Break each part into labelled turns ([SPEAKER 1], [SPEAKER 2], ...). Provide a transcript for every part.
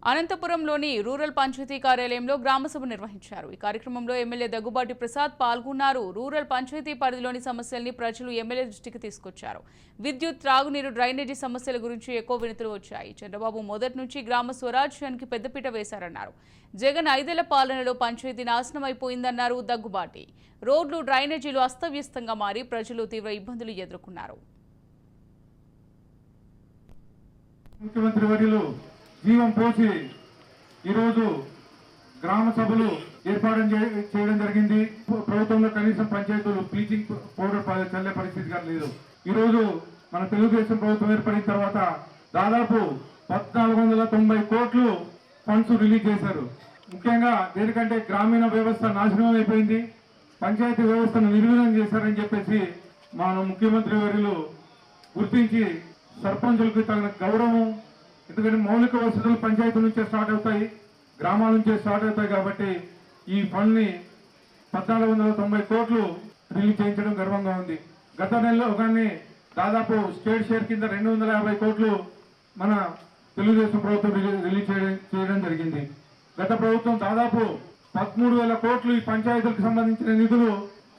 [SPEAKER 1] అనంతపురంలోని rural panchayat కార్యాలయంలో గ్రామసభ నిర్వహించారు. ఈ కార్యక్రమంలో ఎమ్మెల్యే దగ్గుబాటి ప్రసాద్ పాల్గొన్నారు. రూరల్ పంచాయతీ పరిధిలోని సమస్యల్ని ప్రజలు ఎమ్మెల్యే దృష్టికి తీసుకొచ్చారు. విద్యుత్, త్రాగునీరు, డ్రైనేజీ సమస్యల గురించి ఎక్కువ వినతులు వచ్చాయి. చంద్రబాబు మొదటి నుంచి గ్రామ స్వరాజ్యానికి పెద్దపీట వేశారన్నారు. జగన్ 5 ఏళ్ల పాలనలో పంచాయతీ నాశనమైపోయిందన్నారు దగ్గుబాటి. రోడ్లు, డ్రైనేజీలు అస్తవ్యస్తంగా మారి ప్రజలు తీవ్ర ఇబ్బందులు ఎదుర్కొన్నారు.
[SPEAKER 2] ముఖ్యమంత్రి వర్యులు జీవం పోసి ఈరోజు గ్రామ సభలు ఏర్పాటు చేయడం జరిగింది. ప్రభుత్వంలో కనీసం పంచాయతీలు బ్లీచింగ్ పౌడర్ చల్లే పరిస్థితి కానీ లేదు. ఈరోజు మన తెలుగుదేశం ప్రభుత్వం ఏర్పడిన తర్వాత దాదాపు 1490 కోట్లు ఫండ్స్ రిలీజ్ చేశారు. ముఖ్యంగా దేనికంటే గ్రామీణ వ్యవస్థ నాశనం అయిపోయింది, పంచాయతీ వ్యవస్థను నిర్వీర్యం చేశారని చెప్పేసి మన ముఖ్యమంత్రి వర్యులు గుర్తించి సర్పంచులకు తగిన గౌరవం, ఎందుకంటే మౌలిక వసతులు పంచాయతీ నుంచే స్టార్ట్ అవుతాయి, గ్రామాల నుంచే స్టార్ట్ అవుతాయి. కాబట్టి ఈ ఫండ్ని 1490 కోట్లు రిలీజ్ చేయించడం గర్వంగా ఉంది. గత నెలలో కానీ దాదాపు స్టేట్ షేర్ కింద 250 కోట్లు మన తెలుగుదేశం ప్రభుత్వం రిలీజ్ చేయడం జరిగింది. గత ప్రభుత్వం దాదాపు 13,000 కోట్లు ఈ పంచాయతీలకు సంబంధించిన నిధులు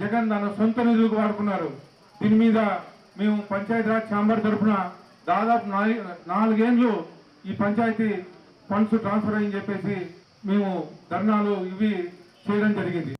[SPEAKER 2] జగన్ తన సొంత నిధులకు వాడుకున్నారు. దీని మీద మేము పంచాయతీరాజ్ ఛాంబర్ తరఫున దాదాపు 4 ఏళ్ళు ఈ పంచాయతీ ఫండ్స్ ట్రాన్స్ఫర్ అయ్యని చెప్పేసి మేము ధర్నాలు ఇవి చేయడం జరిగింది.